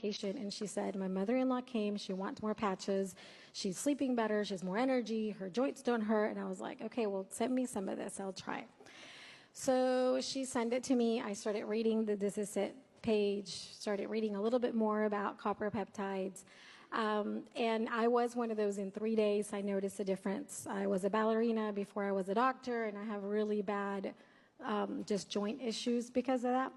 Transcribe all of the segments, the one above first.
patient, and she said, my mother-in-law came, she wants more patches, she's sleeping better, she has more energy, her joints don't hurt. And I was like, okay, well, send me some of this, I'll try it. So she sent it to me. I started reading the This Is It page, started reading a little bit more about copper peptides. And I was one of those in 3 days. I noticed a difference. I was a ballerina before I was a doctor, and I have really bad just joint issues because of that.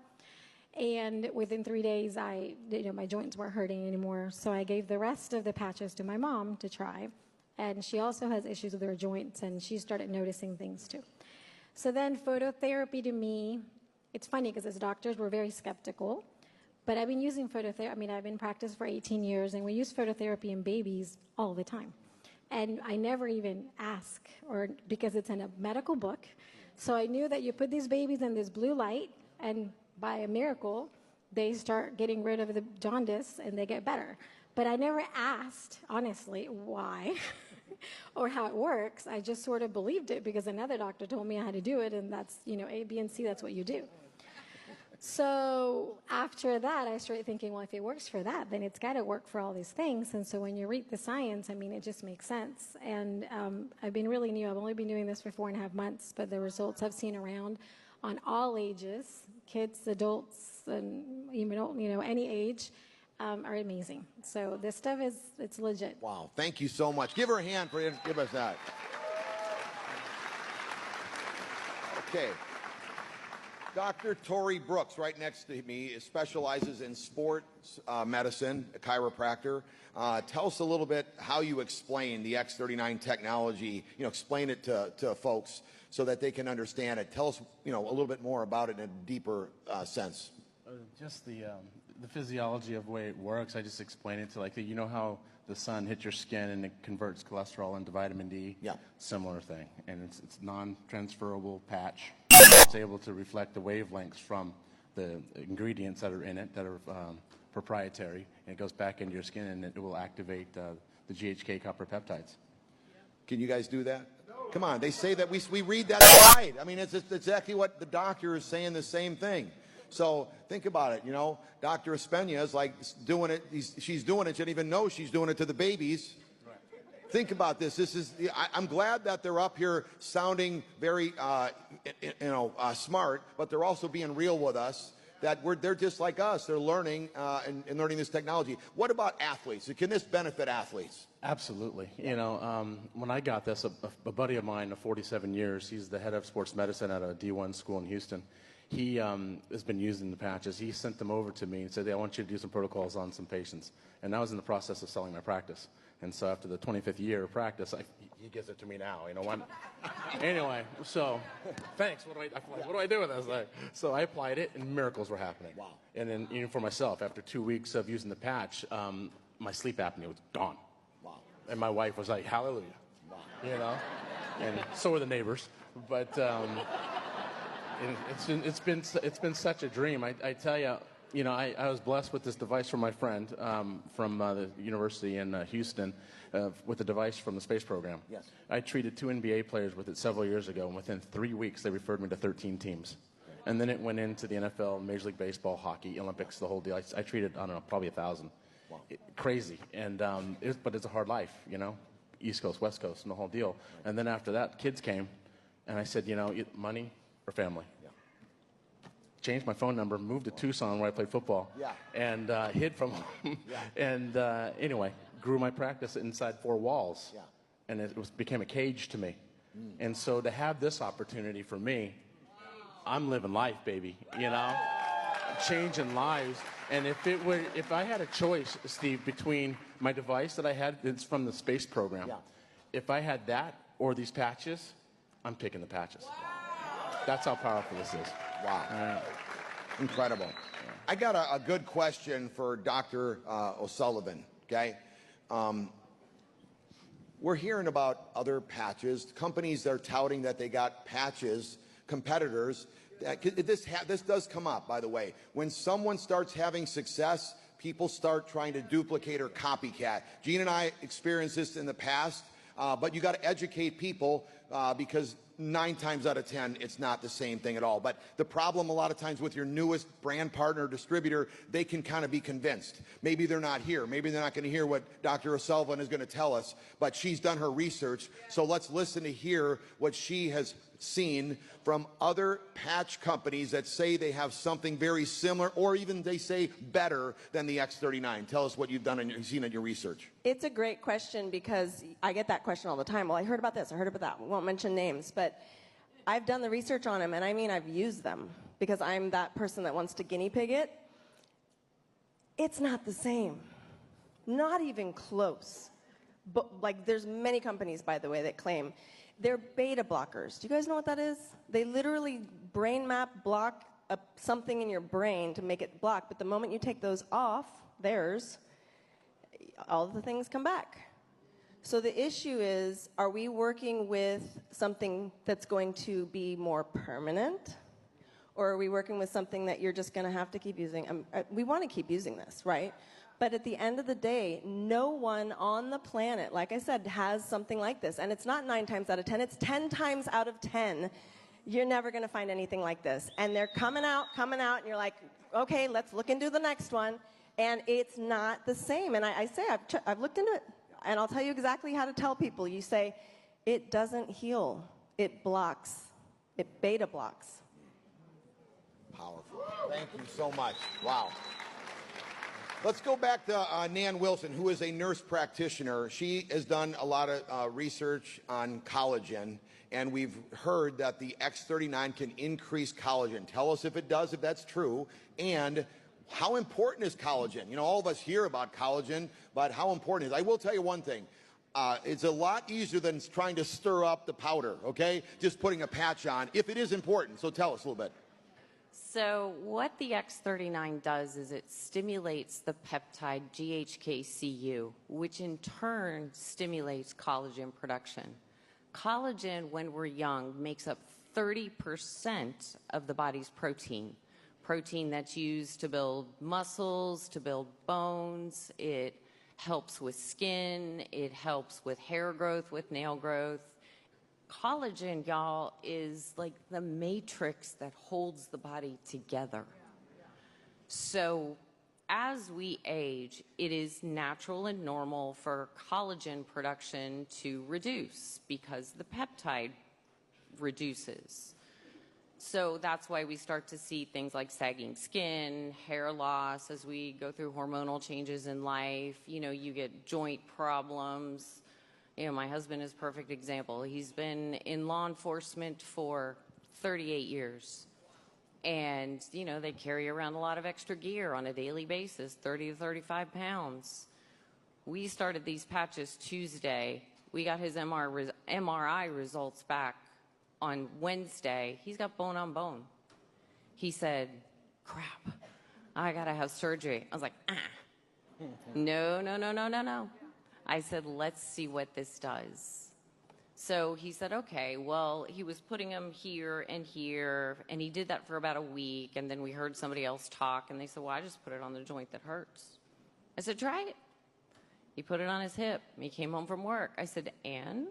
And within 3 days, my joints weren't hurting anymore. So I gave the rest of the patches to my mom to try. And she also has issues with her joints, and she started noticing things too. So then phototherapy to me, it's funny because as doctors, we're very skeptical. But I've been using phototherapy. I mean, I've been in practice for 18 years, and we use phototherapy in babies all the time. And I never even ask, because it's in a medical book. So I knew that you put these babies in this blue light, and by a miracle, they start getting rid of the jaundice, and they get better. But I never asked, honestly, why or how it works. I just sort of believed it because another doctor told me how to do it, and that's, A, B, and C, that's what you do. So after that, I started thinking, well, if it works for that, then it's got to work for all these things. And so when you read the science, I mean, it just makes sense. And I've been really new. I've only been doing this for 4.5 months, but the results I've seen around on all ages, kids, adults, and even, any age, are amazing. So this stuff it's legit. Wow. Thank you so much. Give her a hand for give us that. Okay. Dr. Tori Brooks, right next to me, specializes in sports medicine, a chiropractor. Tell us a little bit how you explain the X39 technology. Explain it to folks so that they can understand it. Tell us, a little bit more about it in a deeper sense. Just the physiology of the way it works. I just explain it to how the sun hits your skin and it converts cholesterol into vitamin D. Yeah. Similar thing, and it's non-transferable patch. It's able to reflect the wavelengths from the ingredients that are in it that are proprietary, and it goes back into your skin, and it will activate the GHK copper peptides. Can you guys do that? Come on, they say that we read that slide. I mean, it's exactly what the doctor is saying, the same thing. So think about it, Dr. Espena is like doing it, she's doing it, she didn't even know she's doing it to the babies. Think about this. I'm glad that they're up here sounding very, smart, but they're also being real with us. They're just like us. They're learning and learning this technology. What about athletes? Can this benefit athletes? Absolutely. When I got this, a buddy of mine of 47 years, he's the head of sports medicine at a D1 school in Houston. He has been using the patches. He sent them over to me and said, hey, I want you to do some protocols on some patients. And I was in the process of selling my practice. And so after the 25th year of practice, he gives it to me now. Anyway, so thanks. What do I do with this? So I applied it, and miracles were happening. Wow. And then for myself, after 2 weeks of using the patch, my sleep apnea was gone. Wow. And my wife was like, hallelujah. Wow. And so were the neighbors. But it's been such a dream. I tell you. I was blessed with this device from my friend from the university in Houston with the device from the space program. Yes. I treated 2 NBA players with it several years ago, and within 3 weeks they referred me to 13 teams. And then it went into the NFL, Major League Baseball, hockey, Olympics, the whole deal. I treated, I don't know, probably 1,000. Wow. Crazy. And but it's a hard life, East Coast, West Coast, and the whole deal. And then after that, kids came, and I said, money or family? Changed my phone number, moved to Tucson where I played football, and hid from home. And anyway, grew my practice inside 4 walls, and it became a cage to me. And so to have this opportunity for me, I'm living life, baby. Changing lives. And if I had a choice, Steve, between my device that I had, it's from the space program. If I had that or these patches, I'm picking the patches. That's how powerful this is. Wow. Incredible. I got a good question for Dr. O'Sullivan, okay? We're hearing about other patches, companies that are touting that they got patches, competitors. This does come up, by the way. When someone starts having success, people start trying to duplicate or copycat. Gene and I experienced this in the past, but you got to educate people because 9 times out of 10, it's not the same thing at all. But the problem a lot of times with your newest brand partner or distributor, they can kind of be convinced. Maybe they're not here. Maybe they're not going to hear what Dr. O'Sullivan is going to tell us, but she's done her research. So let's listen to hear what she has seen from other patch companies that say they have something very similar, or even they say better than the X39. Tell us what you've done and you've seen in your research. It's a great question because I get that question all the time. Well, I heard about this, I heard about that. We won't mention names, but I've done the research on them, and I mean I've used them because I'm that person that wants to guinea pig it. It's not the same. Not even close. But like, there's many companies, by the way, that claim they're beta blockers. Do you guys know what that is? They literally brain map block something in your brain to make it block, but the moment you take those off, theirs, all of the things come back. So the issue is, are we working with something that's going to be more permanent? Or are we working with something that you're just going to have to keep using? We want to keep using this, right? But at the end of the day, no one on the planet, like I said, has something like this. And it's not 9 times out of 10, it's 10 times out of 10. You're never going to find anything like this. And they're coming out, and you're like, okay, let's look into the next one. And it's not the same. And I say, I've looked into it. And I'll tell you exactly how to tell people. You say, it doesn't heal. It blocks. It beta blocks. Powerful. Thank you so much. Wow. Let's go back to Nan Wilson, who is a nurse practitioner. She has done a lot of research on collagen, and we've heard that the X39 can increase collagen. Tell us if it does, if that's true, and how important is collagen? You know, all of us hear about collagen, but how important is it? I will tell you one thing. It's a lot easier than trying to stir up the powder, okay? Just putting a patch on, if it is important. So tell us a little bit. So what the X39 does is it stimulates the peptide GHK-Cu, which in turn stimulates collagen production. Collagen, when we're young, makes up 30% of the body's protein. Protein that's used to build muscles, to build bones. It helps with skin. It helps with hair growth, with nail growth. Collagen, y'all, is like the matrix that holds the body together. So as we age, it is natural and normal for collagen production to reduce because the peptide reduces. So that's why we start to see things like sagging skin, hair loss as we go through hormonal changes in life. You know, you get joint problems. You know, my husband is a perfect example. He's been in law enforcement for 38 years. And, you know, they carry around a lot of extra gear on a daily basis, 30 to 35 pounds. We started these patches Tuesday. We got his MRI results back on Wednesday. He's got bone on bone. He said, crap, I got to have surgery. I was like, No. I said, let's see what this does. So he said, okay, well, he was putting them here, and he did that for about a week, and then we heard somebody else talk, and they said, well, I just put it on the joint that hurts. I said, try it. He put it on his hip. He came home from work. I said, and?